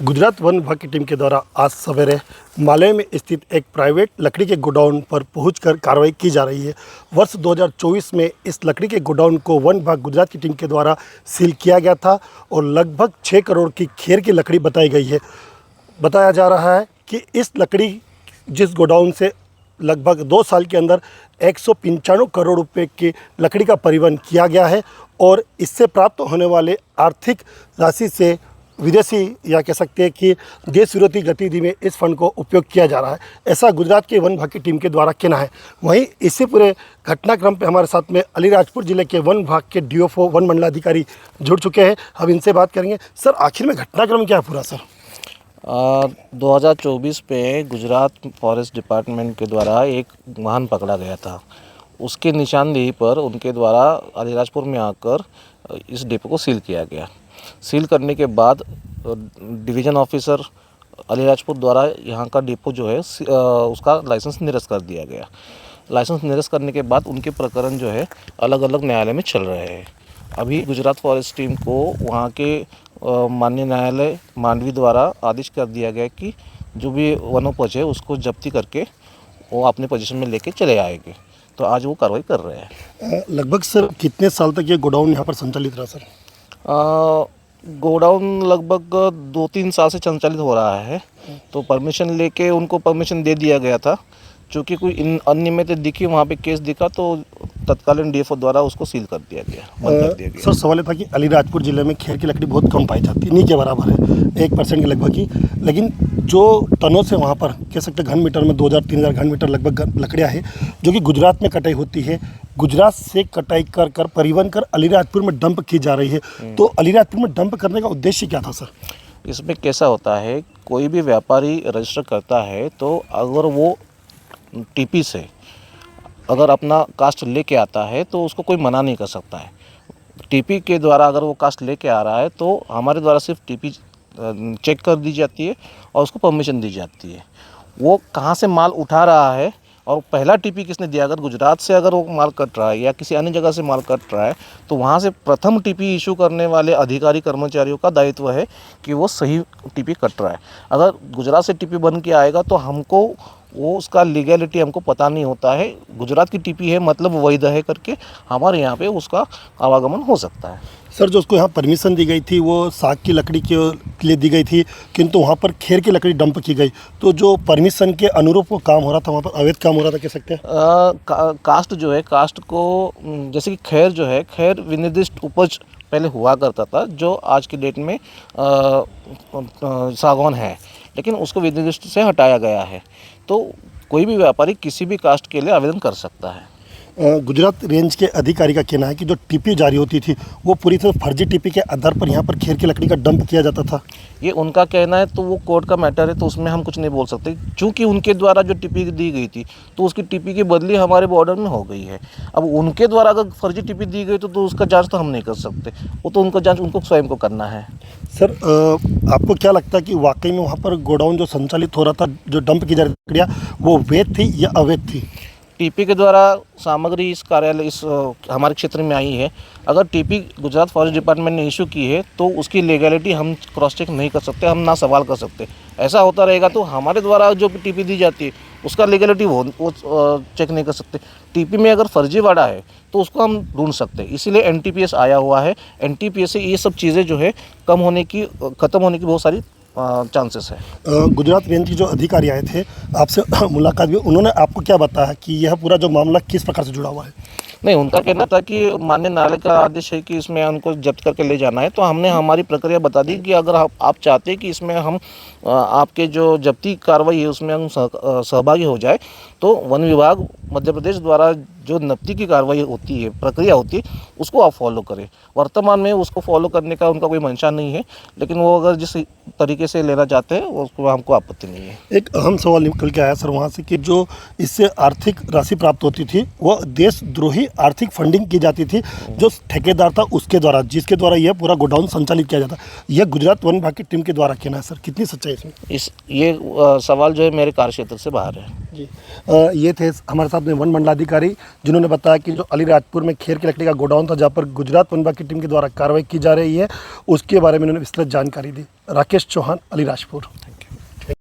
Gujarat one विभाग की team के द्वारा आज सवेरे माले में स्थित एक प्राइवेट लकड़ी के गोडाउन पर पहुंचकर कार्रवाई की जा रही है। वर्ष 2024 में इस लकड़ी के गोडाउन को वन विभाग गुजरात की टीम के द्वारा सील किया गया था और लगभग 6 करोड़ की खेर की लकड़ी बताई गई है। बताया जा रहा है कि इस लकड़ी जिस गोडाउन से लगभग 2 साल के अंदर 195 करोड़ रुपए की लकड़ी का परिवहन किया गया है और इससे प्राप्त होने वाले आर्थिक राशि से विदेशी या कह सकते हैं कि देश विरोधी गतिविधि में इस फंड को उपयोग किया जा रहा है, ऐसा गुजरात के वन विभाग की टीम के द्वारा कहना है। वहीं इसी पूरे घटनाक्रम पे हमारे साथ में अलीराजपुर जिले के वन विभाग के डीएफओ वन मंडलाधिकारी जुड़ चुके हैं। हम इनसे बात करेंगे। सर, आखिर में घटनाक्रम क्या है पूरा सर? 2024 पे गुजरात फॉरेस्ट डिपार्टमेंट के द्वारा एक वाहन पकड़ा गया था। उसके निशानदेही पर उनके द्वारा अलीराजपुर में आकर इस डिपो को सील किया गया। सील करने के बाद डिवीज़न ऑफिसर अलीराजपुर द्वारा यहाँ का डिपो जो है उसका लाइसेंस निरस्त कर दिया गया। लाइसेंस निरस्त करने के बाद उनके प्रकरण जो है अलग अलग न्यायालय में चल रहे हैं। अभी गुजरात फॉरेस्ट टीम को वहाँ के माननीय न्यायालय मांडवी द्वारा आदेश कर दिया गया कि जो भी वनोपज है उसको जब्ती करके वो अपने पोजीशन में लेके चले आएंगे। तो आज वो कार्रवाई कर रहे हैं। लगभग सर कितने साल तक ये गोडाउन यहाँ पर संचालित रहा सर? गोडाउन लगभग 2-3 साल से संचालित हो रहा है। तो परमिशन लेके उनको परमिशन दे दिया गया था। चूँकि कोई अनियमित दिखी, वहाँ पे केस दिखा तो तत्कालीन डीएफओ द्वारा उसको सील कर दिया गया, बंद कर दिया गया। सर, सवाल था कि अलीराजपुर ज़िले में खेर की लकड़ी बहुत कम पाई जाती है, नहीं के बराबर है, 1% के लगभग ही, लेकिन जो टनों से वहाँ पर कह सकते घन मीटर में 2000-3000 घन मीटर लगभग लकड़ियाँ हैं जो कि गुजरात में कटाई होती है, गुजरात से कटाई कर परिवहन कर अलीराजपुर में डंप की जा रही है। तो अलीराजपुर में डंप करने का उद्देश्य क्या था सर? इसमें कैसा होता है, कोई भी व्यापारी रजिस्टर करता है तो अगर वो टीपी से अगर अपना कास्ट लेके आता है तो उसको कोई मना नहीं कर सकता है। टीपी के द्वारा अगर वो कास्ट लेके आ रहा है तो हमारे द्वारा सिर्फ टीपी चेक कर दी जाती है और उसको परमिशन दी जाती है। वो कहाँ से माल उठा रहा है और पहला टीपी किसने दिया, अगर गुजरात से अगर वो माल कट रहा है या किसी अन्य जगह से माल कट रहा है तो वहाँ से प्रथम टीपी इशू करने वाले अधिकारी कर्मचारियों का दायित्व है कि वो सही टीपी कट रहा है। अगर गुजरात से टीपी बन के आएगा तो हमको वो उसका लीगैलिटी हमको पता नहीं होता है। गुजरात की टीपी है मतलब वैध है करके हमारे यहाँ पे उसका आवागमन हो सकता है। सर, जो उसको यहाँ परमिशन दी गई थी वो साग की लकड़ी के लिए दी गई थी, किंतु वहाँ पर खेर की लकड़ी डंप की गई, तो जो परमिशन के अनुरूप वो काम हो रहा था वहाँ पर अवैध काम हो रहा था, कह सकते हैं। कास्ट जो है, कास्ट को जैसे कि खैर जो है, खैर विनिर्दिष्ट उपज पहले हुआ करता था जो आज की डेट में सागौन है, लेकिन उसको विनिर्दिष्ट से हटाया गया है। तो कोई भी व्यापारी किसी भी कास्ट के लिए आवेदन कर सकता है। गुजरात रेंज के अधिकारी का कहना है कि जो टीपी जारी होती थी वो पूरी तरह फर्जी टीपी के आधार पर यहाँ पर खेर की लकड़ी का डंप किया जाता था। ये उनका कहना है, तो वो कोर्ट का मैटर है, तो उसमें हम कुछ नहीं बोल सकते। चूँकि उनके द्वारा जो टीपी दी गई थी तो उसकी टीपी की बदली हमारे बॉर्डर में हो गई है। अब उनके द्वारा अगर फर्जी टीपी दी गई तो उसका जांच तो हम नहीं कर सकते, वो तो उनका जांच उनको स्वयं को करना है। सर, आपको क्या लगता है कि वाकई में वहाँ पर गोडाउन जो संचालित हो रहा था, जो डंप की जा रही लकड़ियाँ, वो वैध थी या अवैध थी? टीपी के द्वारा सामग्री इस कार्यालय इस हमारे क्षेत्र में आई है। अगर टीपी गुजरात फॉरेस्ट डिपार्टमेंट ने इशू की है तो उसकी लीगैलिटी हम क्रॉस चेक नहीं कर सकते, हम ना सवाल कर सकते। ऐसा होता रहेगा तो हमारे द्वारा जो टीपी दी जाती है उसका लीगैलिटी वो चेक नहीं कर सकते। टीपी में अगर फर्जीवाड़ा है तो उसको हम ढूंढ सकते हैं, इसीलिए एनटीपीएस आया हुआ है। एनटीपीएस से ये सब चीज़ें जो है ख़त्म होने की बहुत सारी चांसेस है। गुजरात रेंज के जो अधिकारी आए थे, आपसे मुलाकात भी, उन्होंने आपको क्या बताया कि यह पूरा जो मामला किस प्रकार से जुड़ा हुआ है? नहीं, उनका कहना था कि माननीय न्यायालय का आदेश है कि इसमें उनको जब्त करके ले जाना है। तो हमने हमारी प्रक्रिया बता दी कि अगर आप चाहते हैं कि इसमें हम आपके जो जब्ती कार्रवाई है उसमें हम सहभागी हो जाए तो वन विभाग मध्य प्रदेश द्वारा जो नब्ती की कार्रवाई होती है, प्रक्रिया होती है, उसको आप फॉलो करें। वर्तमान में उसको फॉलो करने का उनका कोई मंशा नहीं है, लेकिन वो अगर जिस तरीके से लेना चाहते हैं उसको हमको आपत्ति नहीं है। एक अहम सवाल निकल के आया सर वहाँ से कि जो इससे आर्थिक राशि प्राप्त होती थी वह देशद्रोही आर्थिक फंडिंग की जाती थी जो ठेकेदार था उसके द्वारा, जिसके द्वारा यह पूरा गोडाउन संचालित किया जाता। यह गुजरात वन विभाग की टीम के द्वारा कहना है सर, कितनी सच्चाई इसमें? ये सवाल जो है मेरे कार्यक्षेत्र से बाहर है। जी ये थे हमारे साथ में वन मंडलाधिकारी जिन्होंने बताया कि जो अलीराजपुर में खेर की लकड़ी का गोडाउन था जहाँ पर गुजरात वन विभाग की टीम के द्वारा कार्रवाई की जा रही है उसके बारे में उन्होंने विस्तृत जानकारी दी। राकेश चौहान, अलीराजपुर।